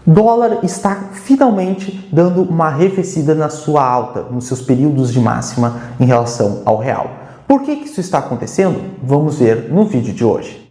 Dólar está finalmente dando uma arrefecida na sua alta, nos seus períodos de máxima em relação ao real. Por que isso está acontecendo? Vamos ver no vídeo de hoje.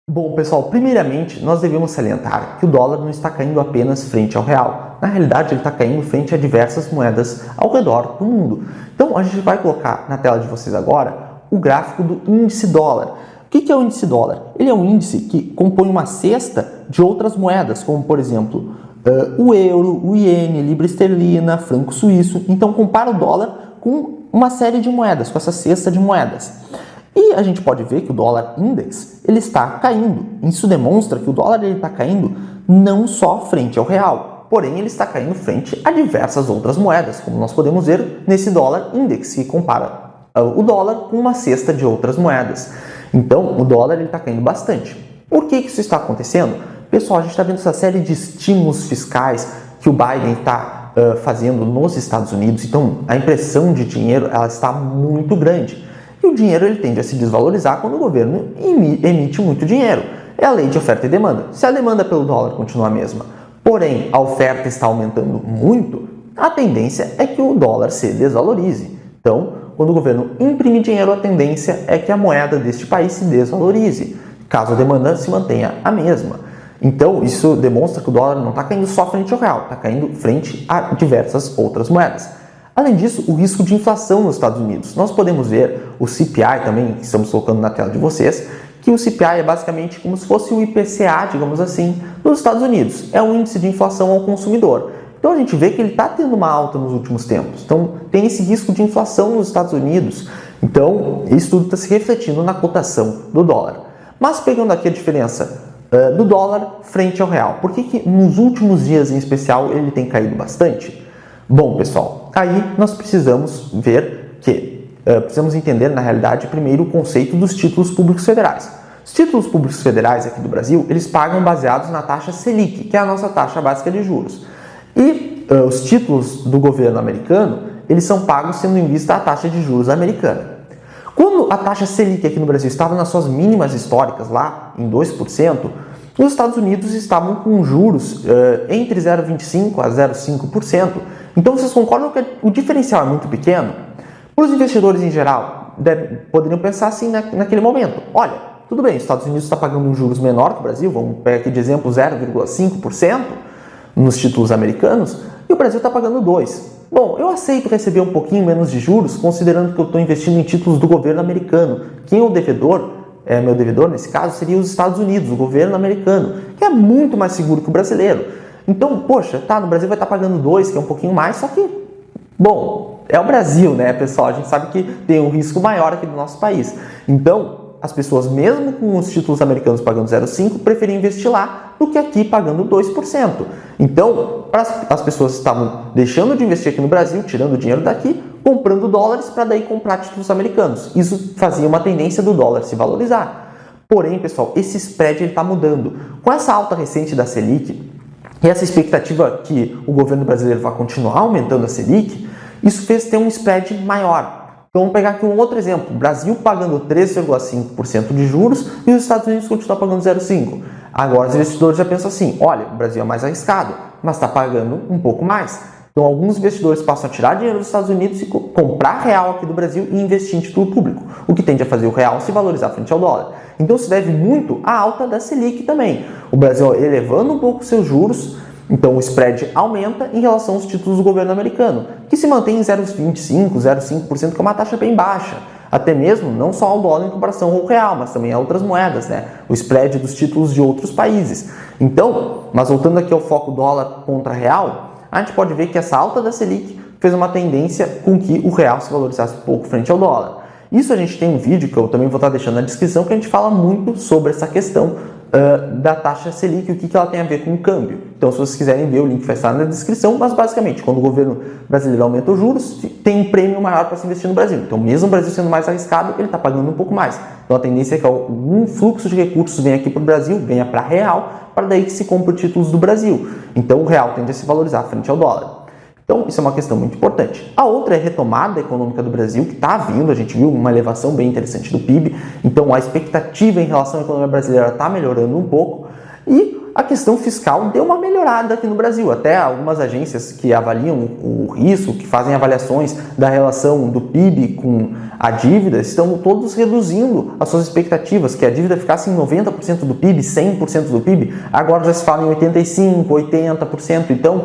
Bom, pessoal, primeiramente nós devemos salientar que o dólar não está caindo apenas frente ao real. Na realidade, ele está caindo frente a diversas moedas ao redor do mundo. Então, a gente vai colocar na tela de vocês agora o gráfico do índice dólar. O que é o índice dólar? Ele é um índice que compõe uma cesta de outras moedas, como por exemplo o euro, o iene, libra esterlina, franco suíço. Então, compara o dólar com uma série de moedas, com essa cesta de moedas. E a gente pode ver que o dólar index ele está caindo. Isso demonstra que o dólar está caindo não só frente ao real, porém ele está caindo frente a diversas outras moedas, como nós podemos ver nesse dólar index, que compara o dólar com uma cesta de outras moedas. Então, o dólar está caindo bastante. Por que isso está acontecendo? Pessoal, a gente está vendo essa série de estímulos fiscais que o Biden está fazendo nos Estados Unidos. Então, a impressão de dinheiro ela está muito grande. E o dinheiro ele tende a se desvalorizar quando o governo emite muito dinheiro. É a lei de oferta e demanda. Se a demanda pelo dólar continua a mesma, porém a oferta está aumentando muito, a tendência é que o dólar se desvalorize. Então, quando o governo imprime dinheiro, a tendência é que a moeda deste país se desvalorize, caso a demanda se mantenha a mesma. Então, isso demonstra que o dólar não está caindo só frente ao real, está caindo frente a diversas outras moedas. Além disso, o risco de inflação nos Estados Unidos. Nós podemos ver o CPI também, que estamos colocando na tela de vocês, que o CPI é basicamente como se fosse o IPCA, digamos assim, dos Estados Unidos. É o índice de inflação ao consumidor. Então a gente vê que ele está tendo uma alta nos últimos tempos. Então tem esse risco de inflação nos Estados Unidos. Então isso tudo está se refletindo na cotação do dólar. Mas pegando aqui a diferença do dólar frente ao real, por que nos últimos dias em especial ele tem caído bastante? Bom, pessoal, aí nós precisamos ver que precisamos entender, na realidade, primeiro o conceito dos títulos públicos federais. Os títulos públicos federais aqui do Brasil, eles pagam baseados na taxa Selic, que é a nossa taxa básica de juros. E os títulos do governo americano, eles são pagos tendo em vista a taxa de juros americana. Quando a taxa Selic aqui no Brasil estava nas suas mínimas históricas, lá em 2%, os Estados Unidos estavam com juros entre 0,25% a 0,5%. Então, vocês concordam que o diferencial é muito pequeno? Para os investidores em geral, poderiam pensar assim naquele momento. Olha, tudo bem, os Estados Unidos está pagando um juros menor que o Brasil, vamos pegar aqui de exemplo 0,5% nos títulos americanos, e o Brasil está pagando 2%. Bom, eu aceito receber um pouquinho menos de juros, considerando que eu estou investindo em títulos do governo americano. Quem é o devedor? Meu devedor, nesse caso, seria os Estados Unidos, o governo americano, que é muito mais seguro que o brasileiro. Então, poxa, tá, no Brasil vai estar pagando 2%, que é um pouquinho mais, só que, bom, é o Brasil, né, pessoal? A gente sabe que tem um risco maior aqui do nosso país. Então, as pessoas, mesmo com os títulos americanos pagando 0,5%, preferem investir lá do que aqui pagando 2%. Então, as pessoas estavam deixando de investir aqui no Brasil, tirando o dinheiro daqui, comprando dólares para daí comprar títulos americanos. Isso fazia uma tendência do dólar se valorizar. Porém, pessoal, esse spread está mudando. Com essa alta recente da Selic, e essa expectativa que o governo brasileiro vai continuar aumentando a Selic, isso fez ter um spread maior. Então vamos pegar aqui um outro exemplo. O Brasil pagando 3,5% de juros e os Estados Unidos continuam pagando 0,5%. Agora os investidores já pensam assim, olha, o Brasil é mais arriscado, mas está pagando um pouco mais. Então alguns investidores passam a tirar dinheiro dos Estados Unidos e comprar real aqui do Brasil e investir em título público, o que tende a fazer o real se valorizar frente ao dólar. Então se deve muito à alta da Selic também. O Brasil elevando um pouco seus juros, então o spread aumenta em relação aos títulos do governo americano, que se mantém em 0,25%, 0,5%, que é uma taxa bem baixa. Até mesmo, não só ao dólar em comparação ao real, mas também a outras moedas, né? O spread dos títulos de outros países. Então, mas voltando aqui ao foco dólar contra real, a gente pode ver que essa alta da Selic fez uma tendência com que o real se valorizasse um pouco frente ao dólar. Isso a gente tem um vídeo que eu também vou estar deixando na descrição, que a gente fala muito sobre essa questão da taxa Selic e o que ela tem a ver com o câmbio. Então, se vocês quiserem ver, o link vai estar na descrição, mas basicamente, quando o governo brasileiro aumenta os juros, tem um prêmio maior para se investir no Brasil. Então, mesmo o Brasil sendo mais arriscado, ele está pagando um pouco mais. Então, a tendência é que algum fluxo de recursos venha aqui para o Brasil, venha para real, para daí que se compre títulos do Brasil. Então, o real tende a se valorizar frente ao dólar. Então, isso é uma questão muito importante. A outra é a retomada econômica do Brasil, que está vindo, a gente viu uma elevação bem interessante do PIB, então a expectativa em relação à economia brasileira está melhorando um pouco, e a questão fiscal deu uma melhorada aqui no Brasil. Até algumas agências que avaliam o risco, que fazem avaliações da relação do PIB com a dívida, estão todos reduzindo as suas expectativas, que a dívida ficasse em 90% do PIB, 100% do PIB, agora já se fala em 85%, 80%, então,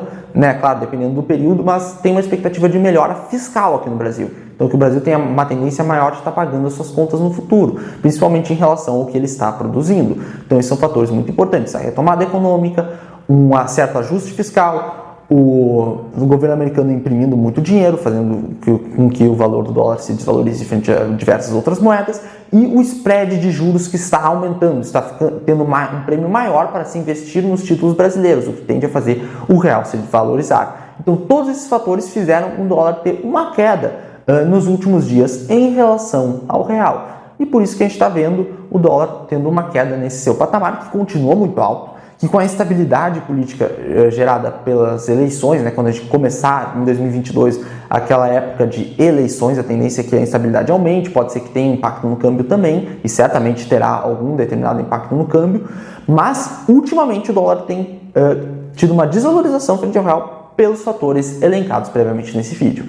claro, dependendo do período, mas tem uma expectativa de melhora fiscal aqui no Brasil. Então, que o Brasil tenha uma tendência maior de estar pagando as suas contas no futuro, principalmente em relação ao que ele está produzindo. Então, esses são fatores muito importantes. A retomada econômica, um certo ajuste fiscal, o governo americano imprimindo muito dinheiro, fazendo com que o valor do dólar se desvalorize frente a diversas outras moedas, e o spread de juros que está aumentando, está tendo um prêmio maior para se investir nos títulos brasileiros, o que tende a fazer o real se valorizar. Então, todos esses fatores fizeram o dólar ter uma queda nos últimos dias em relação ao real. E por isso que a gente está vendo o dólar tendo uma queda nesse seu patamar, que continua muito alto, que com a instabilidade política gerada pelas eleições, quando a gente começar em 2022, aquela época de eleições, a tendência é que a instabilidade aumente, pode ser que tenha impacto no câmbio também, e certamente terá algum determinado impacto no câmbio, mas ultimamente o dólar tem tido uma desvalorização frente ao real pelos fatores elencados previamente nesse vídeo.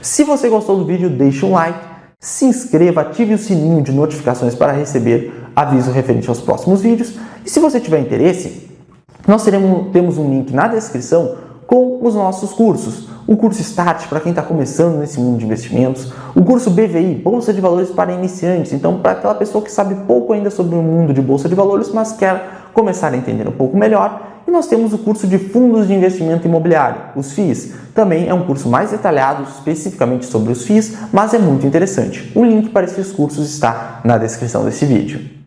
Se você gostou do vídeo, deixe um like, se inscreva, ative o sininho de notificações para receber aviso referente aos próximos vídeos. E se você tiver interesse, nós temos um link na descrição com os nossos cursos. O curso Start para quem está começando nesse mundo de investimentos, o curso BVI, Bolsa de Valores para Iniciantes, então para aquela pessoa que sabe pouco ainda sobre o mundo de Bolsa de Valores, mas quer começar a entender um pouco melhor. E nós temos o curso de Fundos de Investimento Imobiliário, os FIIs. Também é um curso mais detalhado, especificamente sobre os FIIs, mas é muito interessante. O link para esses cursos está na descrição desse vídeo.